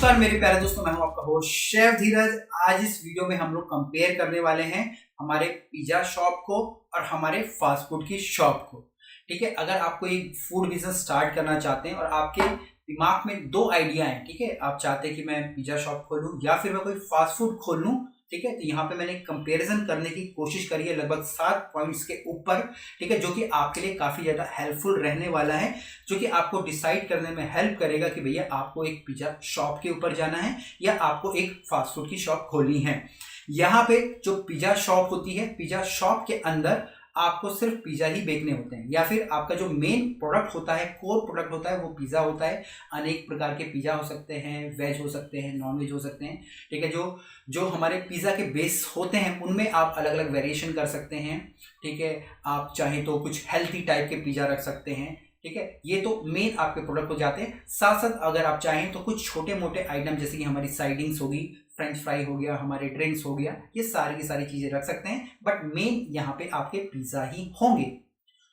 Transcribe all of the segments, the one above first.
नमस्कार मेरे प्यारे दोस्तों, मैं हूं आपका होस्ट शेफ धीरज। आज इस वीडियो में हम लोग कंपेयर करने वाले हैं हमारे पिज्जा शॉप को और हमारे फास्ट फूड की शॉप को। ठीक है, अगर आपको एक फूड बिजनेस स्टार्ट करना चाहते हैं और आपके दिमाग में दो आइडिया हैं, ठीक है, आप चाहते हैं कि मैं पिज्जा शॉप खोलूं या फिर मैं कोई फास्ट फूड खोल लूं, ठीक है, तो यहाँ पे मैंने कंपैरिजन करने की कोशिश करी है लगभग 7 पॉइंट्स के ऊपर, ठीक है, जो कि आपके लिए काफी ज्यादा हेल्पफुल रहने वाला है, जो कि आपको डिसाइड करने में हेल्प करेगा कि भैया आपको एक पिज्जा शॉप के ऊपर जाना है या आपको एक फास्ट फूड की शॉप खोलनी है। यहाँ पे जो पिज्जा शॉप होती है, पिज्जा शॉप के अंदर आपको सिर्फ पिज्जा ही बेचने होते हैं या फिर आपका जो मेन प्रोडक्ट होता है, कोर प्रोडक्ट होता है, वो पिज्जा होता है। अनेक प्रकार के पिज्जा हो सकते हैं, वेज हो सकते हैं, नॉन वेज हो सकते हैं, ठीक है। जो जो हमारे पिज्जा के बेस होते हैं उनमें आप अलग अलग वेरिएशन कर सकते हैं, ठीक है। आप चाहें तो कुछ हेल्थी टाइप के पिज्जा रख सकते हैं, ठीक है। ये तो मेन आपके प्रोडक्ट हो जाते हैं। साथ साथ अगर आप चाहें तो कुछ छोटे मोटे आइटम जैसे कि हमारी साइडिंग्स होगी, फ्रेंच फ्राई हो गया, हमारे ड्रिंक्स हो गया, ये सारी की सारी चीजें रख सकते हैं, बट मेन यहाँ पे आपके पिज्जा ही होंगे।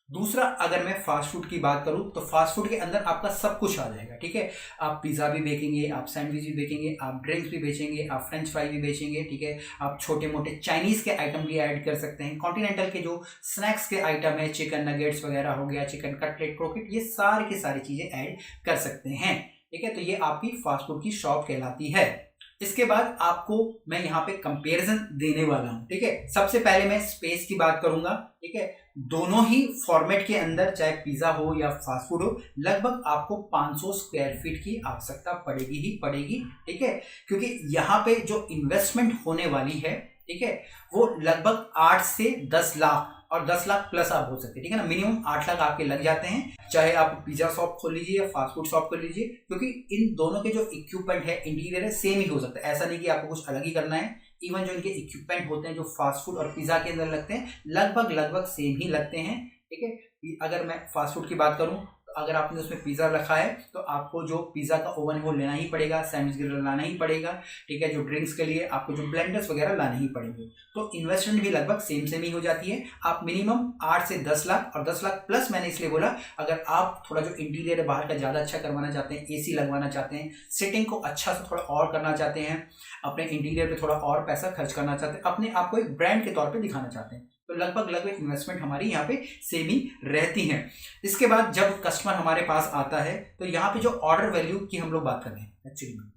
दूसरा, अगर मैं फास्ट फूड की बात करूं तो फास्ट फूड के अंदर आपका सब कुछ आ जाएगा, ठीक है। आप पिज्जा भी बेचेंगे, आप सैंडविच भी बेचेंगे, आप ड्रिंक्स भी बेचेंगे, आप फ्रेंच फ्राई भी बेचेंगे, ठीक है। आप छोटे मोटे चाइनीज के आइटम भी ऐड कर सकते हैं, कॉन्टिनेंटल के जो स्नैक्स के आइटम है, चिकन नगेट्स वगैरह हो गया, चिकन कटलेट, क्रोकेट, ये सारी की सारी चीजें ऐड कर सकते हैं, ठीक है। तो ये आपकी फास्ट फूड की शॉप कहलाती है। इसके बाद आपको मैं यहाँ पे कंपैरिजन देने वाला हूँ, ठीक है। सबसे पहले मैं स्पेस की बात करूंगा, ठीक है। दोनों ही फॉर्मेट के अंदर, चाहे पिज्जा हो या फास्ट फूड हो, लगभग आपको 500 स्क्वायर फीट की आवश्यकता पड़ेगी ही पड़ेगी, ठीक है। क्योंकि यहाँ पे जो इन्वेस्टमेंट होने वाली है, ठीक है, वो लगभग 8 से 10 लाख और 10 लाख प्लस आप हो सकते हैं, ठीक है ना। मिनिमम 8 लाख आपके लग जाते हैं, चाहे आप पिज्जा शॉप खोल लीजिए या फास्ट फूड शॉप खोल लीजिए, क्योंकि इन दोनों के जो इक्विपमेंट है, इंटीरियर है, सेम ही हो सकता है। ऐसा नहीं कि आपको कुछ अलग ही करना है। इवन जो इनके इक्विपमेंट होते हैं, जो फास्ट फूड और पिज्जा के अंदर लगते हैं, लगभग लगभग सेम ही लगते हैं, ठीक है। अगर मैं फास्ट फूड की बात करूं, अगर आपने उसमें पिज्जा रखा है तो आपको जो पिज्जा का ओवन है वो लेना ही पड़ेगा, सैंडविच ग्रिल लाना ही पड़ेगा, ठीक है। जो ड्रिंक्स के लिए आपको जो ब्लेंडर्स वगैरह लाने ही पड़ेंगे, तो इन्वेस्टमेंट भी लगभग सेम सेम ही हो जाती है। आप मिनिमम 8 से 10 लाख और 10 लाख प्लस मैंने इसलिए बोला, अगर आप थोड़ा जो इंटीरियर है बाहर का ज्यादा अच्छा करवाना चाहते हैं, एसी लगवाना चाहते हैं, सिटिंग को अच्छा से थोड़ा और करना चाहते हैं, अपने इंटीरियर पे थोड़ा और पैसा खर्च करना चाहते हैं, अपने आप को एक ब्रांड के तौर पे दिखाना चाहते हैं, तो लगभग लगभग इन्वेस्टमेंट हमारी यहाँ पे सेम ही रहती है। इसके बाद जब कस्टमर हमारे पास आता है तो यहाँ पे जो ऑर्डर वैल्यू की हम लोग बात कर रहे हैं एक्चुअली में,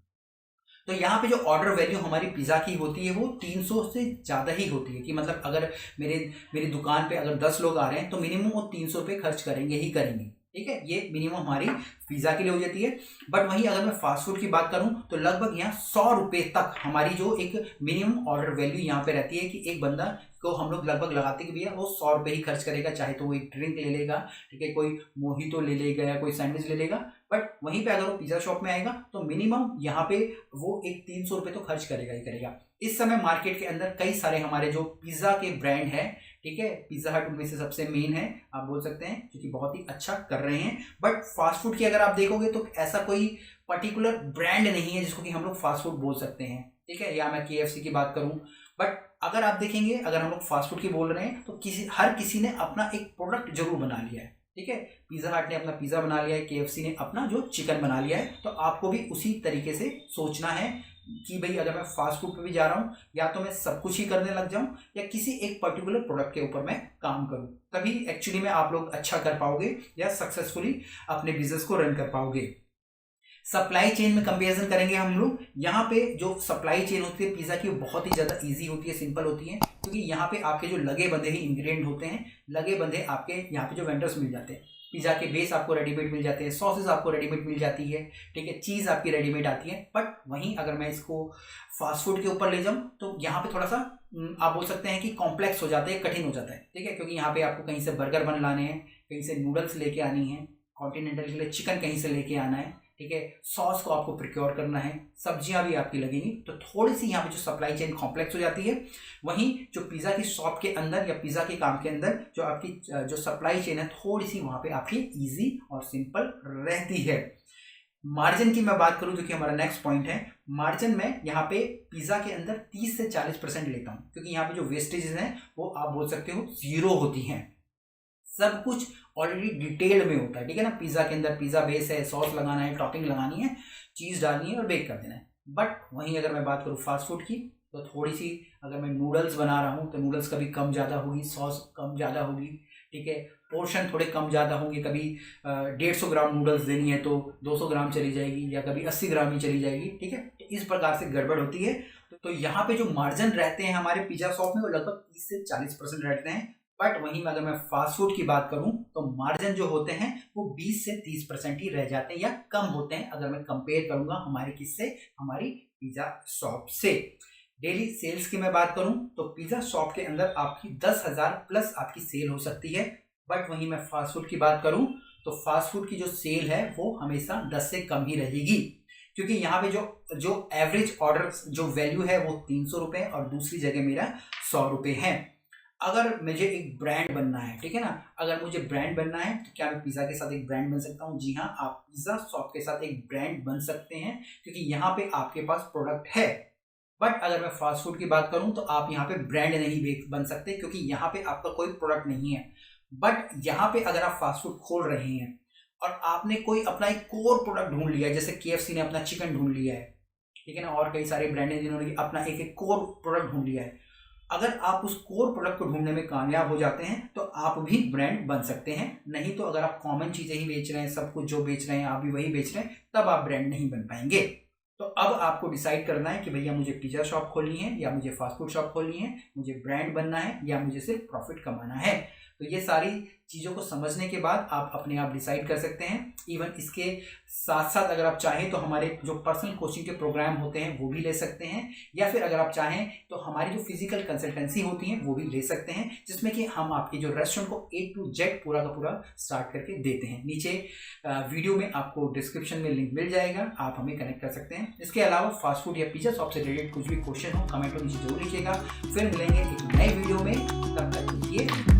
तो यहाँ पे जो ऑर्डर वैल्यू हमारी पिज्जा की होती है वो 300 से ज़्यादा ही होती है। कि मतलब अगर मेरी दुकान पे अगर 10 लोग आ रहे हैं तो मिनिमम वो 300 रुपये खर्च करेंगे ही करेंगे, ठीक है। ये मिनिमम हमारी पिज्जा के लिए हो जाती है। बट वहीं अगर मैं फास्ट फूड की बात करूं तो लगभग यहाँ 100 रुपये तक हमारी जो एक मिनिमम ऑर्डर वैल्यू यहाँ पे रहती है, कि एक बंदा को हम लोग लगभग लगाते हैं कि भैया वो 100 रुपये ही खर्च करेगा, चाहे तो वो एक ड्रिंक ले लेगा, ठीक है, कोई मोहितो ले लेगा या कोई सैंडविच ले लेगा। बट वहीं पे अगर वो पिज्जा शॉप में आएगा तो मिनिमम यहाँ पे वो एक 300 रुपये तो खर्च करेगा ही करेगा। इस समय मार्केट के अंदर कई सारे हमारे जो पिज्जा के ब्रांड है, ठीक है, पिज्जा हट उनमें से सबसे मेन है, आप बोल सकते हैं, क्योंकि बहुत ही अच्छा कर रहे हैं। बट फास्ट फूड की अगर आप देखोगे तो ऐसा कोई पर्टिकुलर ब्रांड नहीं है जिसको कि हम लोग फास्ट फूड बोल सकते हैं, ठीक है। या मैं KFC की बात करूं, बट अगर आप देखेंगे, अगर हम लोग फास्ट फूड की बोल रहे हैं तो हर किसी ने अपना एक प्रोडक्ट जरूर बना लिया है, ठीक है। पिज्जा हट ने अपना पिज्जा बना लिया है, KFC ने अपना जो चिकन बना लिया है, तो आपको भी उसी तरीके से सोचना है कि भाई अगर मैं फास्ट फूड पे भी जा रहा हूँ, या तो मैं सब कुछ ही करने लग जाऊं या किसी एक पर्टिकुलर प्रोडक्ट के ऊपर मैं काम करूं, तभी एक्चुअली में आप लोग अच्छा कर पाओगे या सक्सेसफुली अपने बिजनेस को रन कर पाओगे। सप्लाई चेन में कंपैरिजन करेंगे हम लोग। यहाँ पे जो सप्लाई चेन होती है पिज्जा की, वो बहुत ही ज्यादा इजी होती है, सिंपल होती है, क्योंकि यहाँ पे आपके जो लगे बंधे ही इंग्रेडिएंट होते हैं, लगे बंधे आपके यहाँ पे जो वेंडर्स मिल जाते हैं। पिज्जा के बेस आपको रेडीमेड मिल जाते हैं, सॉसेस आपको रेडीमेड मिल जाती है, ठीक है, चीज़ आपकी रेडीमेड आती है। बट वहीं अगर मैं इसको फास्ट फूड के ऊपर ले जाऊँ तो यहाँ पे थोड़ा सा आप बोल सकते हैं कि कॉम्प्लेक्स हो जाता है, कठिन हो जाता है, ठीक है, क्योंकि यहाँ पे आपको कहीं से बर्गर बन लाने हैं, कहीं से नूडल्स लेके आनी है, कॉन्टिनेंटल के लिए चिकन कहीं से लेके आना है, ठीक है, सॉस को आपको प्रिक्योर करना है, सब्जियां भी आपकी लगेंगी, तो थोड़ी सी यहाँ पे जो सप्लाई चेन कॉम्प्लेक्स हो जाती है। वहीं जो पिज्जा की शॉप के अंदर या पिज्जा के काम के अंदर जो आपकी जो सप्लाई चेन है, थोड़ी सी वहां पे आपकी इजी और सिंपल रहती है। मार्जिन की मैं बात करूं, जो कि हमारा नेक्स्ट पॉइंट है, मार्जिन में यहाँ पे पिज्जा के अंदर 30 से 40% लेता हूं, क्योंकि यहाँ पे जो वेस्टेजेस हैं वो आप बोल सकते हो 0 होती हैं। सब कुछ ऑलरेडी डिटेल्ड में होता है, ठीक है ना। पिज्जा के अंदर पिज्जा बेस है, सॉस लगाना है, टॉपिंग लगानी है, चीज डालनी है और बेक कर देना है, बट वहीं अगर मैं बात करूँ फास्ट फूड की तो थोड़ी सी, अगर मैं नूडल्स बना रहा हूँ तो नूडल्स कभी कम ज़्यादा होगी, सॉस कम ज़्यादा होगी, ठीक है, पोर्शन थोड़े कम ज़्यादा होंगे, कभी 150 ग्राम नूडल्स देनी है तो 200 ग्राम चली जाएगी या कभी 80 ग्राम ही चली जाएगी, ठीक है। तो इस प्रकार से गड़बड़ होती है। तो यहाँ पे जो मार्जिन रहते हैं हमारे पिज़्ज़ा शॉप में वो लगभग 30 से 40% रहते हैं। बट वहीं अगर मैं फास्ट फूड की बात करूं तो मार्जिन जो होते हैं वो 20 से 30% ही रह जाते हैं या कम होते हैं, अगर मैं कंपेयर करूंगा हमारे किससे, हमारी पिज़्ज़ा शॉप से। डेली सेल्स की मैं बात करूं तो पिज़्ज़ा शॉप के अंदर आपकी 10,000 प्लस आपकी सेल हो सकती है। बट वहीं मैं फास्ट फूड की बात करूं तो फास्ट फूड की जो सेल है वो हमेशा 10 से कम ही रहेगी, क्योंकि यहाँ पे जो एवरेज ऑर्डर जो वैल्यू है वो 300 रुपये और दूसरी जगह मेरा 100 रुपये है। अगर मुझे एक ब्रांड बनना है, ठीक है ना, अगर मुझे ब्रांड बनना है तो क्या मैं पिज़्ज़ा के साथ एक ब्रांड बन सकता हूँ? जी हाँ, आप पिज़्ज़ा शॉप के साथ एक ब्रांड बन सकते हैं, क्योंकि यहाँ पे आपके पास प्रोडक्ट है। बट अगर मैं फास्ट फूड की बात करूँ तो आप यहाँ पे ब्रांड नहीं बन सकते, क्योंकि यहाँ पे आपका कोई प्रोडक्ट नहीं है। बट यहाँ पे अगर आप फास्ट फूड खोल रहे हैं और आपने कोई अपना एक कोर प्रोडक्ट ढूंढ लिया है, जैसे KFC ने अपना चिकन ढूंढ लिया है, ठीक है ना, और कई सारे ब्रांड हैं जिन्होंने अपना एक एक कोर प्रोडक्ट ढूंढ लिया है। अगर आप उस कोर प्रोडक्ट को ढूंढने में कामयाब हो जाते हैं तो आप भी ब्रांड बन सकते हैं। नहीं तो अगर आप कॉमन चीज़ें ही बेच रहे हैं, सब कुछ जो बेच रहे हैं आप भी वही बेच रहे हैं, तब आप ब्रांड नहीं बन पाएंगे। तो अब आपको डिसाइड करना है कि भैया मुझे पिज़्ज़ा शॉप खोलनी है या मुझे फास्ट फूड शॉप खोलनी है, मुझे ब्रांड बनना है या मुझे सिर्फ प्रॉफिट कमाना है। तो ये सारी चीज़ों को समझने के बाद आप अपने आप डिसाइड कर सकते हैं। इवन इसके साथ साथ अगर आप चाहें तो हमारे जो पर्सनल कोचिंग के प्रोग्राम होते हैं वो भी ले सकते हैं, या फिर अगर आप चाहें तो हमारी जो फिजिकल कंसल्टेंसी होती है वो भी ले सकते हैं, जिसमें कि हम आपके जो रेस्टोरेंट को A to Z पूरा का पूरा स्टार्ट करके देते हैं। नीचे वीडियो में आपको डिस्क्रिप्शन में लिंक मिल जाएगा, आप हमें कनेक्ट कर सकते हैं। इसके अलावा फास्ट फूड या पिज़्ज़ा शॉप से रिलेटेड कुछ भी क्वेश्चन हो कमेंट में नीचे जरूर लिखिएगा। फिर मिलेंगे एक नए वीडियो में, तब तक के लिए